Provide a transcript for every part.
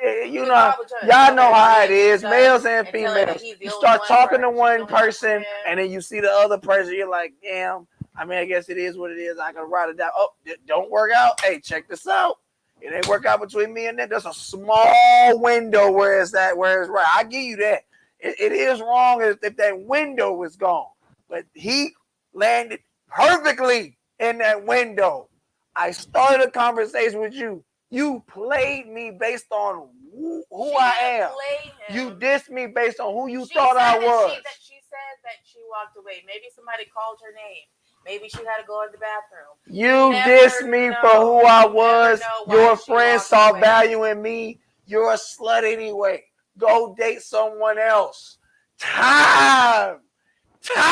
You know, y'all know how it is, males and females. You start talking to one person, and then you see the other person. You're like, damn. I mean, I guess it is what it is. I can write it down. Oh, it don't work out. Hey, check this out. It ain't work out between me and them. There's a small window where it's at, where it's right. I give you that. It is wrong if that window is gone, but he landed perfectly in that window. I started a conversation with you. You played me based on who I am. You dissed me based on who you thought I was. She said that she walked away. Maybe somebody called her name. Maybe she had to go to the bathroom. You dissed me for who I was. Your friends saw value in me. You're a slut anyway. Go date someone else. Time. I'm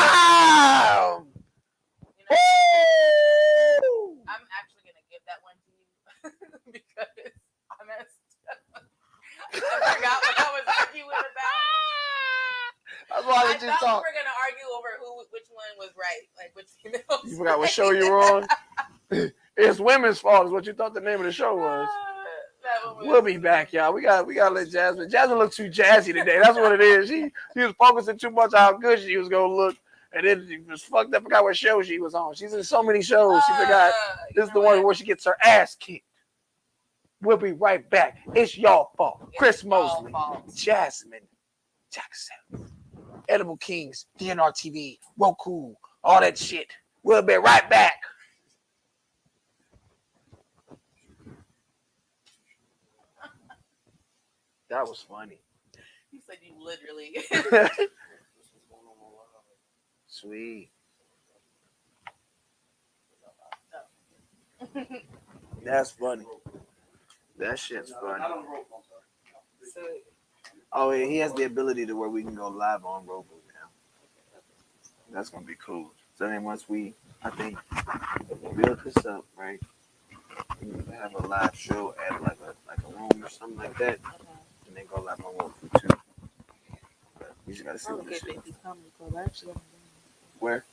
actually going to give that one to you because I messed up. I forgot what I was arguing about. That's why I thought we were going to argue over which one was right. Like which female. You forgot what show you were on? It's women's fault is what you thought the name of the show was. We'll be back, y'all. We got to let Jasmine. Jasmine looked too jazzy today. That's what it is. She was focusing too much on how good she was gonna look, and then she was fucked up. Forgot what show she was on. She's in so many shows. She forgot. This is the one where she gets her ass kicked. We'll be right back. It's y'all fault. Chris Mosley, Jasmine Jackson, Edible Kings, DNR TV, Roku, all that shit. We'll be right back. That was funny. You said you literally. Sweet. That's funny. That shit's funny. Oh, yeah, he has the ability to where we can go live on Roku now. That's gonna be cool. So then once I think, build this up, right? We can have a live show at like a room or something like that. And then go live on Roku too. But we just gotta see what this is. Where?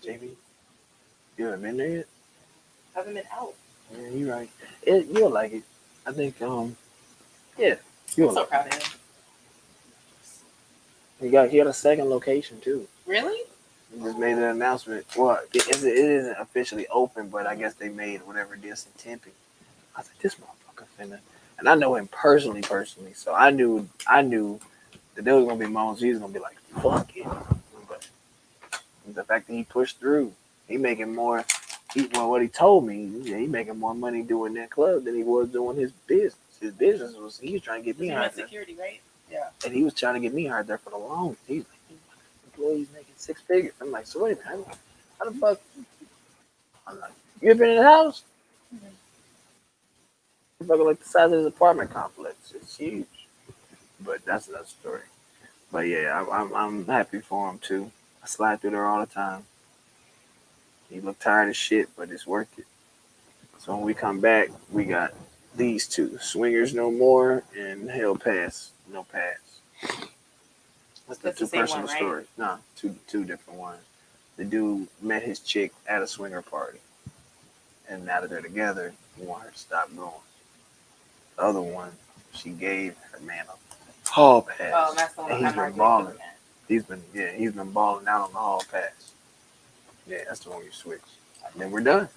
JB? You haven't been there yet? I haven't been out. Yeah, you're right. You'll like it. I think, yeah. You'll I'm so proud of him. He got a second location too. Really? He just made an announcement. Well, it isn't officially open, but I guess they made whatever it is in Tempe. I was like, this motherfucker finna. And I know him personally, so I knew that there was gonna be moments he was gonna be like, fuck it. But the fact that he pushed through, he making more. What he told me, he making more money doing that club than he was doing his business. His business was he was trying to get me hired. Security, right? Yeah. And he was trying to get me hired there for the longest. He's like, employees making 6 figures. I'm like, so wait a minute, how the fuck? I'm like, you ever been in the house? Mm-hmm. Fucking like the size of his apartment complex. It's huge. But that's another story. But yeah, I'm happy for him too. I slide through there all the time. He look tired as shit, but it's worth it. So when we come back, we got these two, Swingers No More and Hell Pass No Pass. That's the two personal stories. No, two different ones. The dude met his chick at a swinger party, and now that they're together, he want her to stop going. The other one, she gave her man a hall pass. Oh, that's the one. And he's been balling. He's been balling out on the hall pass. Yeah, that's the one you switch. And then we're done.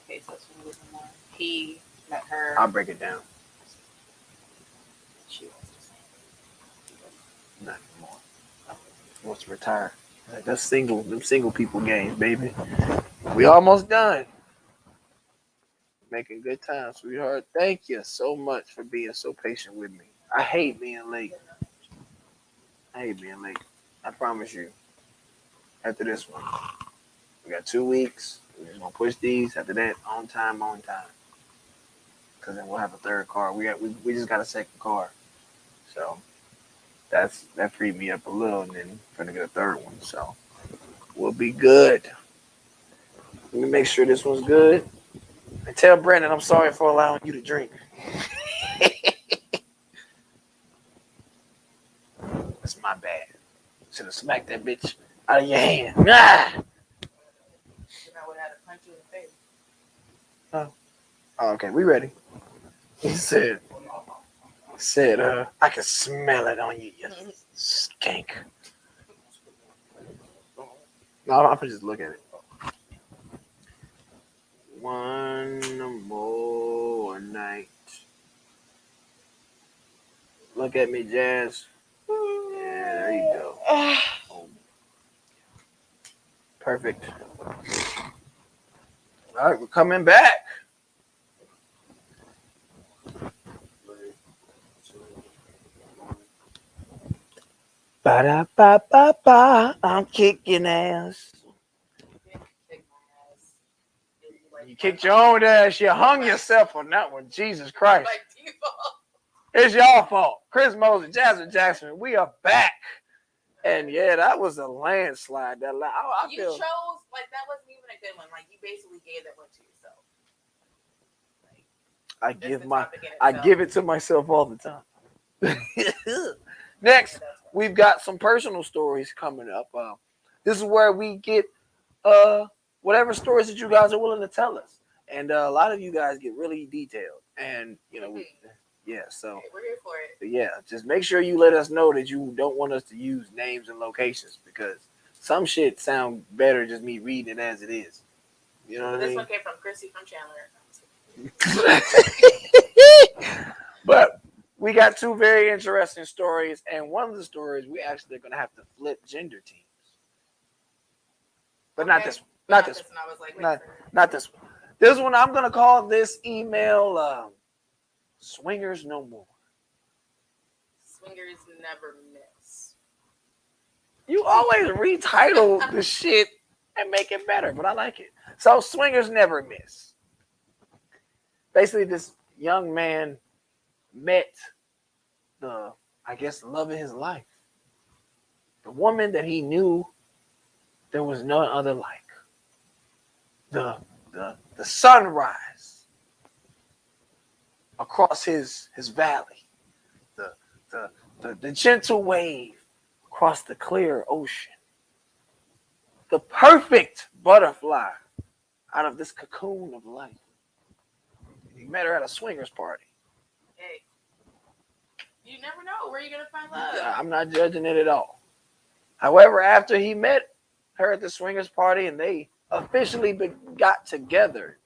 Okay, so Swingers No More. He met her. I'll break it down. She wants to say. Not anymore. He wants to retire. Like, that's them single people games, baby. We almost done. Making good time, sweetheart. Thank you so much for being so patient with me. I hate being late. I promise you. After this one. We got 2 weeks. We're just gonna push these. After that, on time. Cause then we'll have a third car. We just got a second car. So that freed me up a little, and then we're gonna get a third one. So we'll be good. Let me make sure this one's good. And tell Brandon I'm sorry for allowing you to drink. That's my bad. Should have smacked that bitch out of your hand. Ah! I would have had to punch you in the face. Oh, okay, we ready. He said, Said, I can smell it on you, you skank. No, I'm gonna just look at it. One more night. Look at me, Jazz. Yeah, there you go. Oh, perfect. All right, we're coming back. Ba-da-ba-ba-ba. I'm kicking ass. You kicked your own ass. You hung yourself on that one. Jesus Christ. It's y'all fault. Chris Moses, Jasmine Jackson, we are back. And yeah, that was a landslide. That you chose, like, that wasn't even a good one. Like, you basically gave that one to yourself. I give it to myself all the time. Next, we've got some personal stories coming up. This is where we get whatever stories that you guys are willing to tell us. And a lot of you guys get really detailed. And, you know, so we're here for it. Yeah, just make sure you let us know that you don't want us to use names and locations, because some shit sound better just me reading it as it is. You know what I mean? This one came from Chrissy from Chandler. But we got two very interesting stories, and one of the stories we actually are going to have to flip gender teams. But not this one. Not this one. I was like, not this one. This one, I'm going to call this email Swingers No More. Swingers never miss. You always retitle the shit and make it better, but I like it. So, Swingers Never Miss. Basically, this young man met the love of his life. The woman that he knew there was no other like. The sunrise across his valley. The gentle wave across the clear ocean. The perfect butterfly out of this cocoon of life. He met her at a swingers party. Hey, you never know where you're going to find love. I'm not judging it at all. However, after he met her at the swingers party and they officially got together,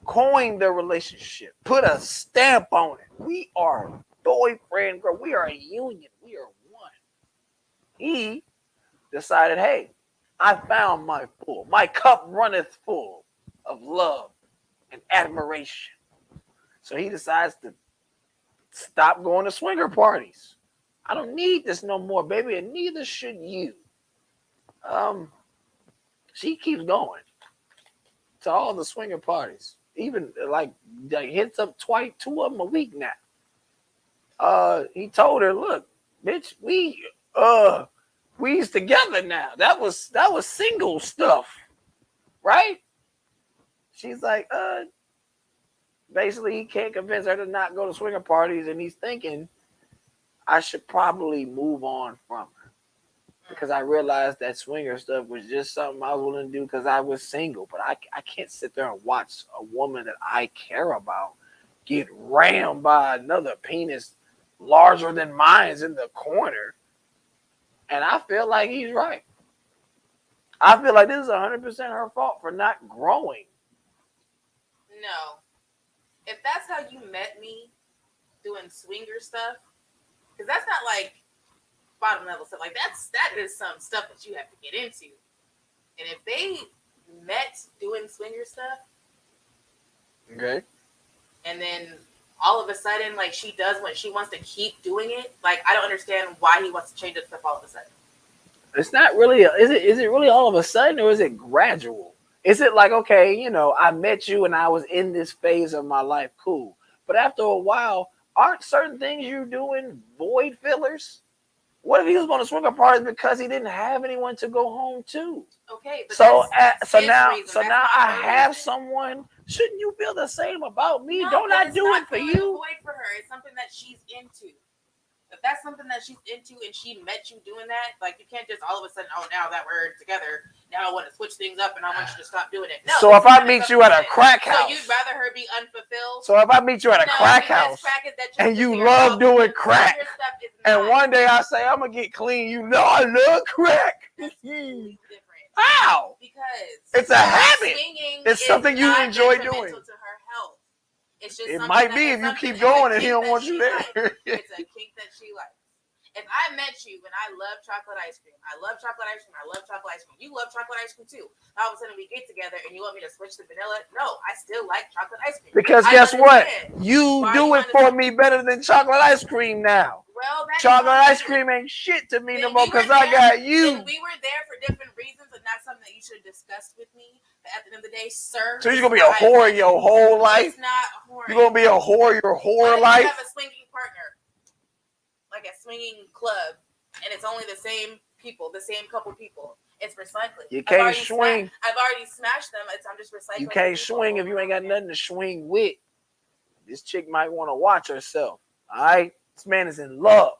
coined their relationship, put a stamp on it. We are boyfriend, girl. We are a union. We are one. He decided, hey, I found my cup runneth full of love and admiration. So he decides to stop going to swinger parties. I don't need this no more, baby, and neither should you. She keeps going to all the swinger parties. Even like hits up two of them a week now. He told her, look, bitch, we's together now. That was single stuff, right? She's like, basically he can't convince her to not go to swinger parties, and he's thinking I should probably move on from her, because I realized that swinger stuff was just something I was willing to do because I was single. But I can't sit there and watch a woman that I care about get rammed by another penis larger than mine's in the corner. And I feel like he's right. I feel like this is 100% her fault for not growing. No. If that's how you met me doing swinger stuff, because that's not like bottom level stuff. Like that is some stuff that you have to get into. And if they met doing swinger stuff, okay, and then all of a sudden, like, she does what she wants to keep doing it, like, I don't understand why he wants to change up stuff all of a sudden. It's not really. Is it really all of a sudden, or is it gradual? Is it like, okay, you know, I met you and I was in this phase of my life, cool. But after a while, aren't certain things you're doing void fillers? What if he was going to swinger parties because he didn't have anyone to go home to? Okay, but so now I have someone. Shouldn't you feel the same about me? No, don't I do it for you? Void for her. It's something that she's into. if that's something that she's into and she met you doing that, like you can't just all of a sudden, oh, now that we're together, now I want to switch things up and I want you to stop doing it. No. So if I meet you at a crack house, so you'd rather her be unfulfilled. So if I meet you at a crack house and you love doing crack, and one day I say I'm gonna get clean, you know I love crack. How? Because it's a habit. It's something you enjoy doing. To her health. It's just it might be if you keep going and he don't want you there. It's a kink that she likes. If I met you and I love chocolate ice cream, I love chocolate ice cream, I love chocolate ice cream. You love chocolate ice cream too. All of a sudden we get together and you want me to switch to vanilla? No, I still like chocolate ice cream. Because guess what? You do it for me better than chocolate ice cream now. Well, chocolate ice cream ain't shit to me no more because I got you. We were there for different reasons and not something that you should have discussed with me. But at the end of the day, sir. So you're going to be a whore your whole life? It's not a whore. You're going to be a whore your whole life? You have a swinging partner. Like a swinging club, and it's only the same people, the same couple people. It's recycling. You can't swing. I've already smashed them. I'm just recycling. You can't swing if you ain't got nothing to swing with. This chick might want to watch herself. All right, this man is in love.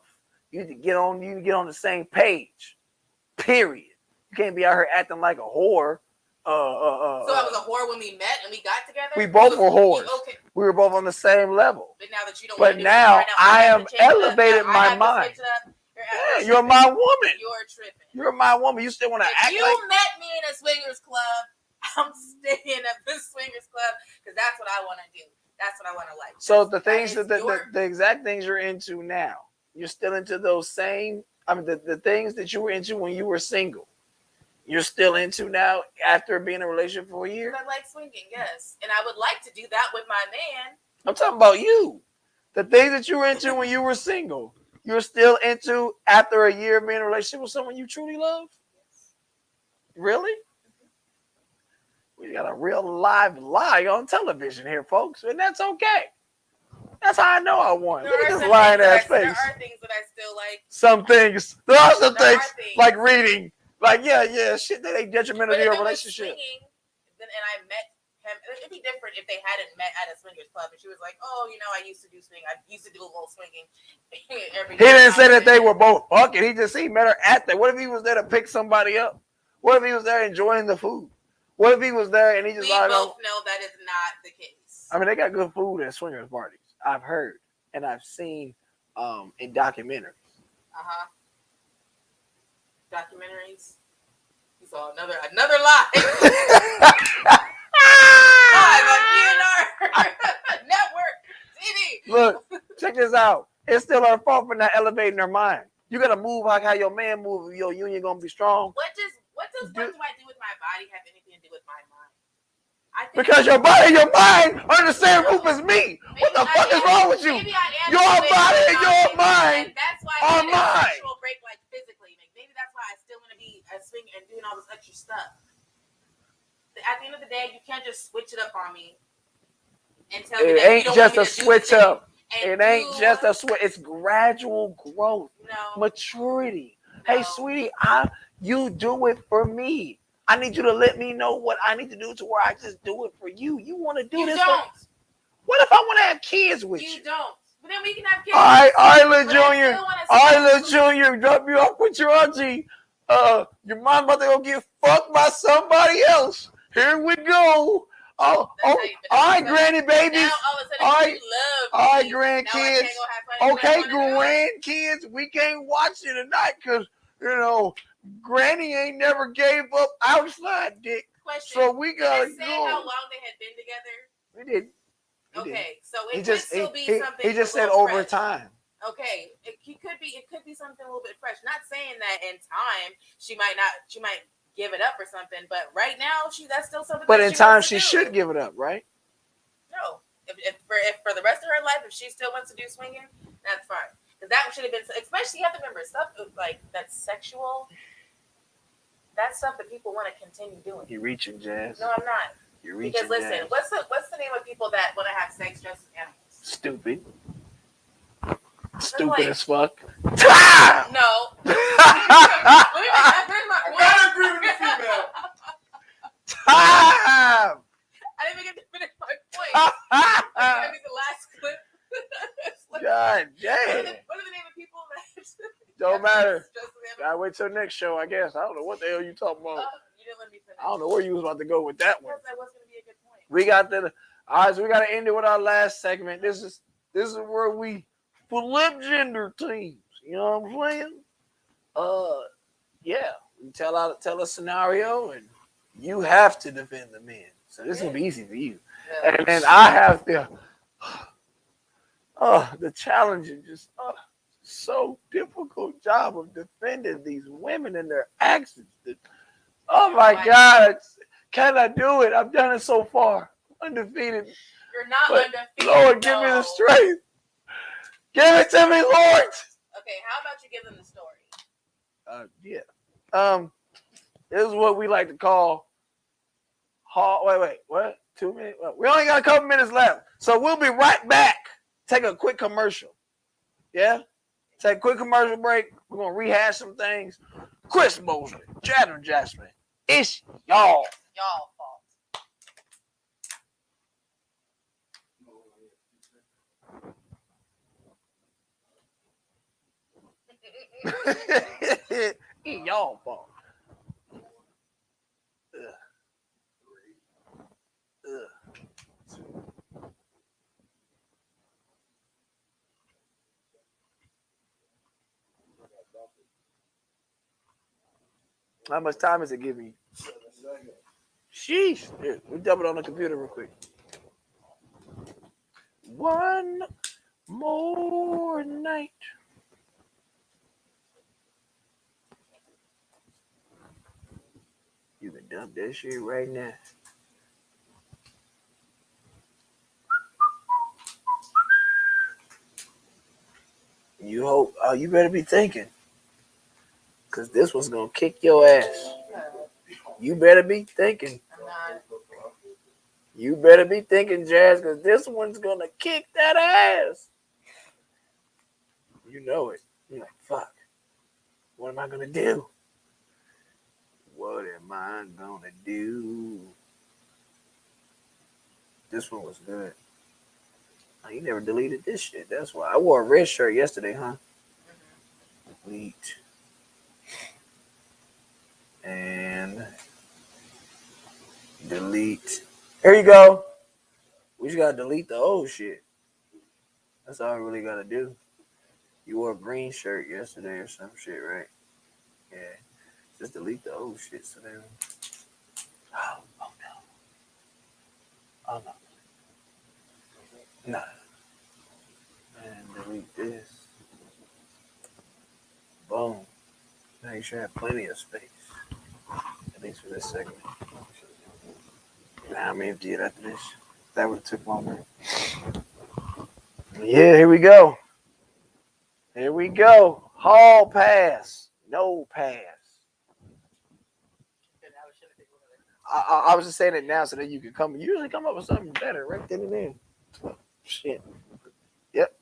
You need to get on. You need to get on the same page. Period. You can't be out here acting like a whore. So I was a whore when we met and we got together. We both were whores. Okay. We were both on the same level. But now that you don't. But now I am elevated my mind. Yeah, you're my woman. You're tripping. You're my woman. You still want to act like you met me in a swingers club. I'm staying at the swingers club because that's what I want to do. That's what I want to like. So the things the exact things you're into now, you're still into those same. I mean, the things that you were into when you were single. You're still into now after being in a relationship for a year? I like swinging, yes. And I would like to do that with my man. I'm talking about you. The things that you were into when you were single, you're still into after a year of being in a relationship with someone you truly love? Yes. Really? We got a real live lie on television here, folks, and that's okay. That's how I know I won. Look at this lying ass face. There are things that I still like. Some things. There are some things like reading. Like, yeah, shit, that ain't detrimental to your relationship. Swinging, and I met him. It'd be different if they hadn't met at a swingers club. And she was like, oh, I used to do swing. I used to do a little swinging. He didn't say that they were both fucking. He met her at that. What if he was there to pick somebody up? What if he was there enjoying the food? What if he was there and he just... We both know that is not the case. I mean, they got good food at swingers parties. I've heard. And I've seen in documentaries. Uh-huh. Documentaries. You saw another lie. Live on DNR Network TV. Look, check this out. It's still her fault for not elevating her mind. You gotta move like how your man moves. Your union gonna be strong. What do I do with my body have anything to do with my mind? Because your body and your mind are the same roof as me. What the fuck is wrong with you? Your body and your mind are mine. Break like physically. Maybe that's why I still want to be a swing and doing all this extra stuff. At the end of the day, you can't just switch it up on me and tell me that ain't just a switch up. It ain't just a switch. It's gradual growth, maturity. No. Hey, sweetie, you do it for me. I need you to let me know what I need to do to where I just do it for you. You want to do this? Don't. What if I want to have kids with you? You don't. But then we can have kids. All right, little Junior. All right, little Junior. Drop you off with your auntie. Your mom about to go get fucked by somebody else. Here we go. All right, granny babies. All right, grandkids. Okay, grandkids. We can't watch it tonight because, Granny ain't never gave up outside dick. Question. So we gotta go. How long they had been together? We did. Okay, so it could still be something. He just said over time. Okay, it could be something a little bit fresh. Not saying that in time she might give it up or something, but right now that's still something. But in time she should give it up, right? No, if for the rest of her life, if she still wants to do swinging, that's fine. Because that should have been, especially you have to remember stuff like that's sexual. That's stuff that people want to continue doing. You're reaching, Jazz. No, I'm not. You're reaching. Because listen, Jazz. what's the name of people that want to have sex dressed as animals? Stupid. Stupid as fuck. No. I agree with the female. Time. I didn't even get to finish my point. That's gonna be the last clip. God damn. What are the name of people Don't matter. Just them. Gotta wait till next show, I guess. I don't know what the hell you talking about. You didn't let me finish. I don't know where you was about to go with that one. Because that was going to be a good point. We got all right, so we got to end it with our last segment. This is where we flip gender teams. You know what I'm saying? Yeah. We tell a scenario, and you have to defend the men. So this is gonna be easy for you. Yeah. And then I have to. The challenge is just so difficult job of defending these women and their actions. Oh my God, can I do it? I've done it so far, undefeated. You're not undefeated. Lord, give me the strength. Give it to me, Lord. Okay, how about you give them the story? Yeah. This is what we like to call. Wait, what? 2 minutes? We only got a couple minutes left, so we'll be right back. Take a quick commercial. Yeah. Take a quick commercial break. We're gonna rehash some things. Chris Mosley, Chadder Jasmine, it's y'all fault. It's y'all fault. How much time is it giving you? Sheesh. Here, we double it on the computer real quick. One more night. You can dump that shit right now. You hope. Oh, you better be thinking. Because this one's going to kick your ass. You better be thinking. I'm not. You better be thinking, Jazz, because this one's going to kick that ass. You know it. You're like, fuck. What am I going to do? What am I going to do? This one was good. Oh, you never deleted this shit. That's why. I wore a red shirt yesterday, huh? Mm-hmm. Delete. And delete. Here you go. We just gotta delete the old shit. That's all I really gotta do. You wore a green shirt yesterday or some shit, right? Yeah. Just delete the old shit. So then. Oh no. Oh no. No. And delete this. Boom. Now you should have plenty of space. At least for this segment. Now I'm empty it after this. That would have took longer. Yeah, here we go. Here we go. Hall pass. No pass. I was just saying it now so that you can come. You usually come up with something better right then and there. Shit. Yep.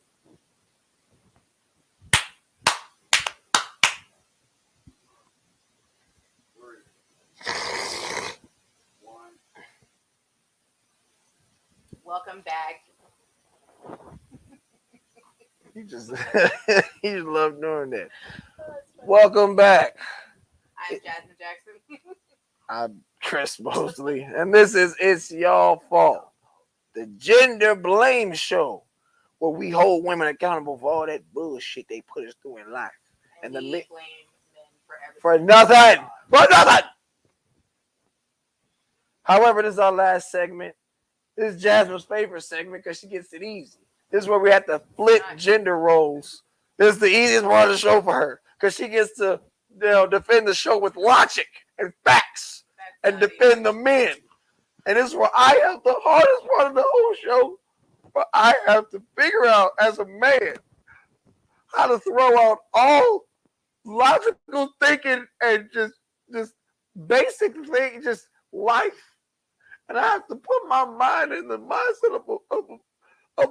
Welcome back. You just love doing that. Welcome back. I'm Jasmine Jackson. I'm Chris Mosley, and this is It's Y'all Fault, the gender blame show, where we hold women accountable for all that bullshit they put us through in life, and the men blame men for nothing. For nothing. However, this is our last segment. This is Jasmine's favorite segment because she gets it easy. This is where we have to flip gender roles. This is the easiest part of the show for her because she gets to defend the show with logic and facts and defend the men. And this is where I have the hardest part of the whole show. But I have to figure out as a man how to throw out all logical thinking and just basic things, just life. And I have to put my mind in the mindset of a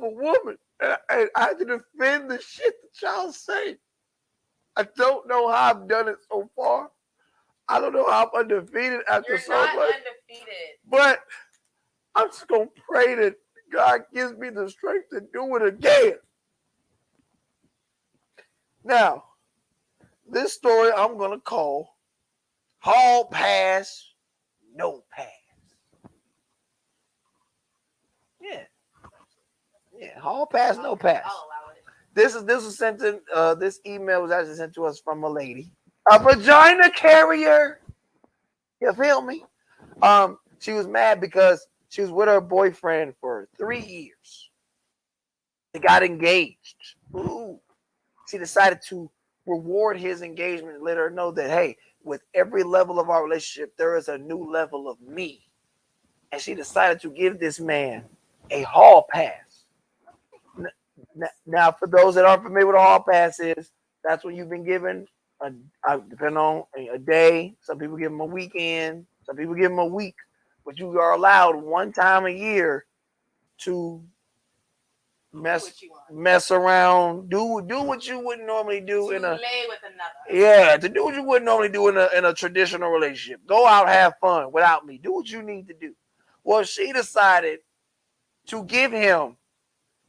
woman. And I have to defend the shit that y'all say. I don't know how I've done it so far. I don't know how I'm undefeated after so much. You're not undefeated. But I'm just going to pray that God gives me the strength to do it again. Now, this story I'm gonna call Hall Pass, No Pass. Yeah. Yeah, Hall Pass, No Pass. I'll allow it. This was sent to this email was actually sent to us from a lady. A vagina carrier. You feel me? She was mad because she was with her boyfriend for 3 years. They got engaged. Ooh. She decided to reward his engagement and let her know that, hey, with every level of our relationship, there is a new level of me. And she decided to give this man a hall pass. Now, for those that aren't familiar with a hall pass is, that's when you've been given, depending on a day. Some people give them a weekend. Some people give them a week. But you are allowed one time a year to mess around, do what you wouldn't normally do to in a lay with another. Yeah, to do what you wouldn't normally do in a traditional relationship. Go out, have fun without me. Do what you need to do. Well, she decided to give him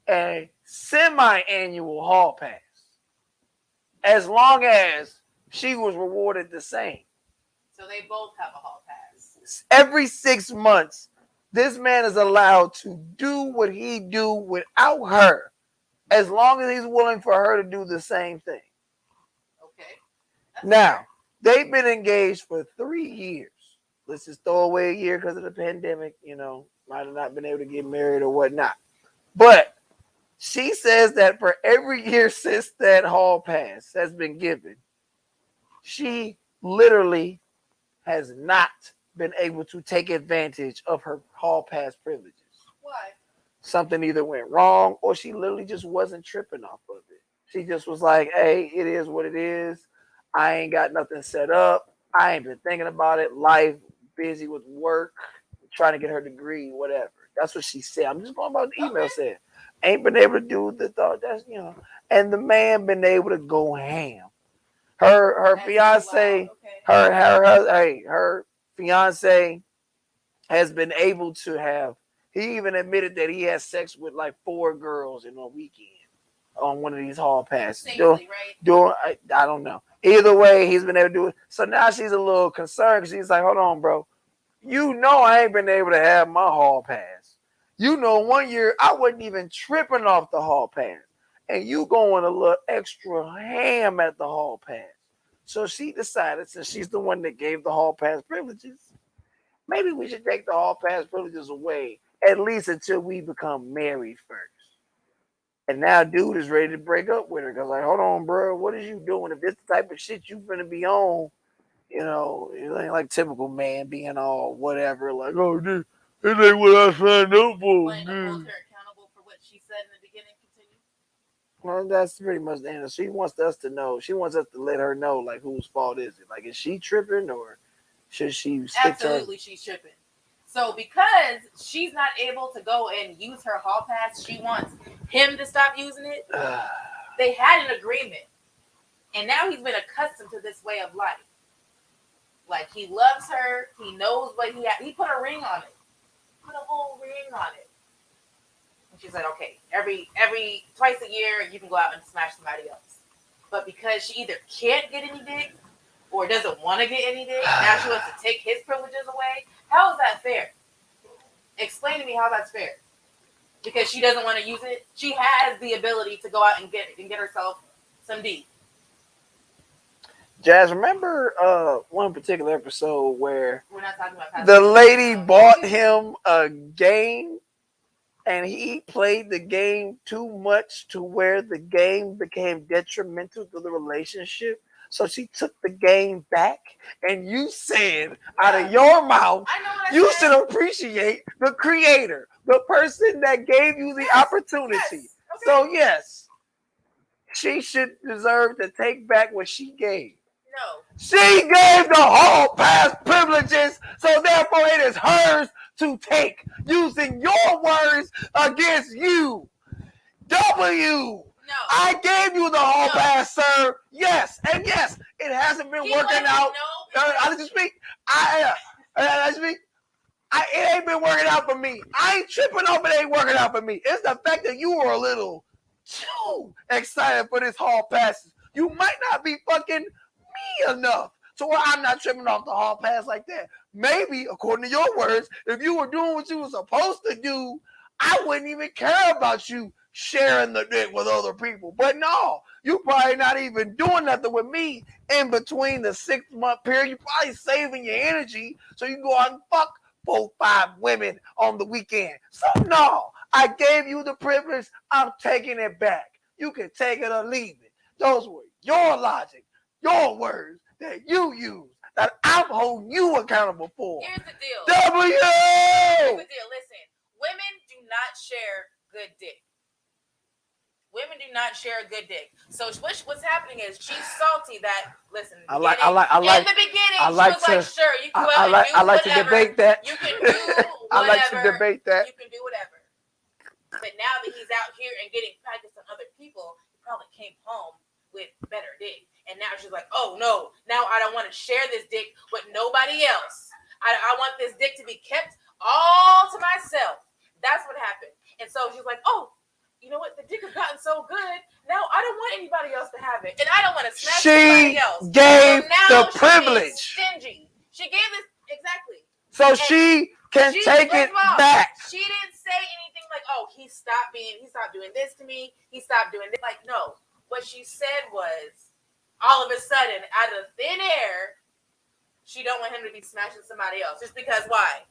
a semi-annual hall pass, as long as she was rewarded the same. So they both have a hall pass. Every 6 months, this man is allowed to do what he do without her, as long as he's willing for her to do the same thing. Okay. Now, they've been engaged for 3 years. Let's just throw away a year because of the pandemic, might have not been able to get married or whatnot. But she says that for every year since that hall pass has been given, she literally has not been able to take advantage of her hall pass privileges. Why? Something either went wrong or she literally just wasn't tripping off of it. She just was like, hey, it is what it is. I ain't got nothing set up. I ain't been thinking about it. Life, busy with work, trying to get her degree, whatever. That's what she said. I'm just going by what the email said. Ain't been able to do the thought. That's, and the man been able to go ham. Her fiance, her fiance has been able to have. He even admitted that he has sex with like 4 girls in a weekend on one of these hall passes. Safely, right? I don't know. Either way, he's been able to do it. So now she's a little concerned because she's like, hold on, bro. I ain't been able to have my hall pass. 1 year I wasn't even tripping off the hall pass. And you going a little extra ham at the hall pass. So she decided, since she's the one that gave the hall pass privileges, maybe we should take the hall pass privileges away, at least until we become married first. And now dude is ready to break up with her because, like, hold on, bro, what is you doing? If this the type of shit you finna be on, it ain't like typical man being all whatever, like, oh, dude, this ain't what I signed up for. Wanting to hold her accountable for what she said in the beginning. Continue. Well, that's pretty much the end. She wants us to know. She wants us to let her know, like, whose fault is it? Like, is she tripping or should she stick Absolutely, she's tripping. So because she's not able to go and use her hall pass, she wants him to stop using it. They had an agreement. And now he's been accustomed to this way of life. Like, he loves her. He knows what he put a ring on it. Put a whole ring on it. And she's like, okay, every twice a year, you can go out and smash somebody else. But because she either can't get any dick or doesn't want to get any dick, now she wants to take his privileges away. How is that fair? Explain to me how that's fair. Because she doesn't want to use it. She has the ability to go out and get herself some D. Jazz, remember one particular episode where we're not talking about the lady bought him a game and he played the game too much to where the game became detrimental to the relationship? So she took the game back, and you said out of your mouth, you should appreciate the creator, the person that gave you the opportunity. Yes. Okay. So yes, she should deserve to take back what she gave. No. She gave the hall pass privileges, so therefore it is hers to take, using your words against you. W. No. I gave you the hall pass, sir. Yes, and yes, it hasn't been working out. I just speak. It ain't been working out for me. I ain't tripping off it ain't working out for me. It's the fact that you were a little too excited for this hall passes. You might not be fucking enough. So why I'm not tripping off the hall pass like that. Maybe, according to your words, if you were doing what you were supposed to do, I wouldn't even care about you sharing the dick with other people. But no, you probably not even doing nothing with me in between the 6-month period. You probably saving your energy so you can go out and fuck 4-5 women on the weekend. So no, I gave you the privilege. I'm taking it back. You can take it or leave it. Those were your logic, your words that you use that I'm holding you accountable for. Here's the deal. W! Here's the deal. Listen, women do not share good dick. Women do not share a good dick. So what's happening is she's salty that, listen, in the beginning, she was like, sure, you can go out and do whatever. I like to debate that. You can do whatever. I like to debate that. You can do whatever. But now that he's out here and getting practice on other people, he probably came home with better dick. And now she's like, oh no, now I don't want to share this dick with nobody else. I want this dick to be kept all to myself. That's what happened. And so she's like, oh, you know what? The dick has gotten so good. Now I don't want anybody else to have it. And I don't want to smash anybody else. She gave the She's privilege. stingy. She gave this, exactly. So she can take it back. She didn't say anything like, oh, he stopped doing this to me. He stopped doing this. Like, no. What she said was, all of a sudden, out of thin air, she don't want him to be smashing somebody else. Just because, why?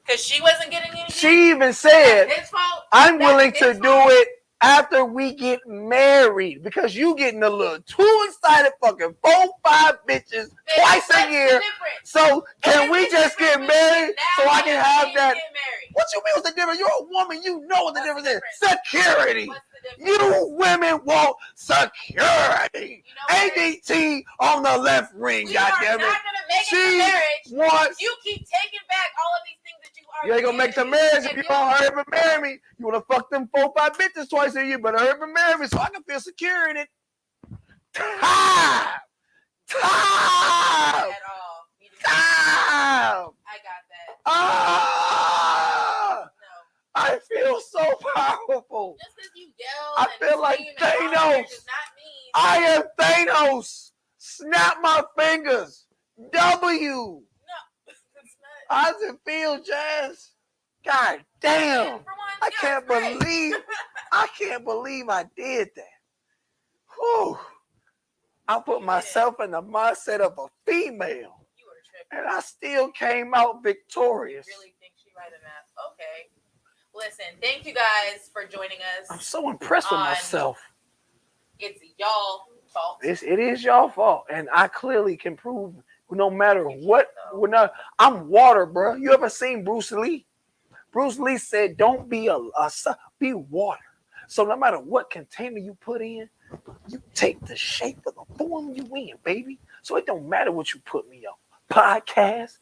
Because she wasn't getting anything? She even said, his fault. I'm willing to do it after we get married. Because you getting a little too excited fucking 4-5 bitches twice a year. So can we just get married so I can have that? What you mean what's the difference? You're a woman. You know what the difference is. Security. You women want security. ADT on the left ring, goddammit. She wants. You keep taking back all of these things that you are. You ain't gonna make the marriage if you don't hurry up and marry me. You wanna fuck them 4-5 bitches twice a year, but hurry up and marry me so I can feel secure in it. Time. At all. I got that. Ah! No. I feel so powerful. Just because you yell I feel like Thanos. does not mean I am Thanos. Snap my fingers. W. No, it's not. How does it feel, Jazz? God damn. I can't believe I did that. Whew. I put myself in the mindset of a female. You were tripping. And I still came out victorious. You really think she right in that? Okay. Listen, thank you guys for joining us. I'm so impressed with myself. It's y'all fault. It is y'all fault. And I clearly can prove no matter what. I'm water, bro. You ever seen Bruce Lee? Bruce Lee said, don't be be water. So no matter what container you put in, you take the shape of the form you in, baby. So it don't matter what you put me on. Podcast,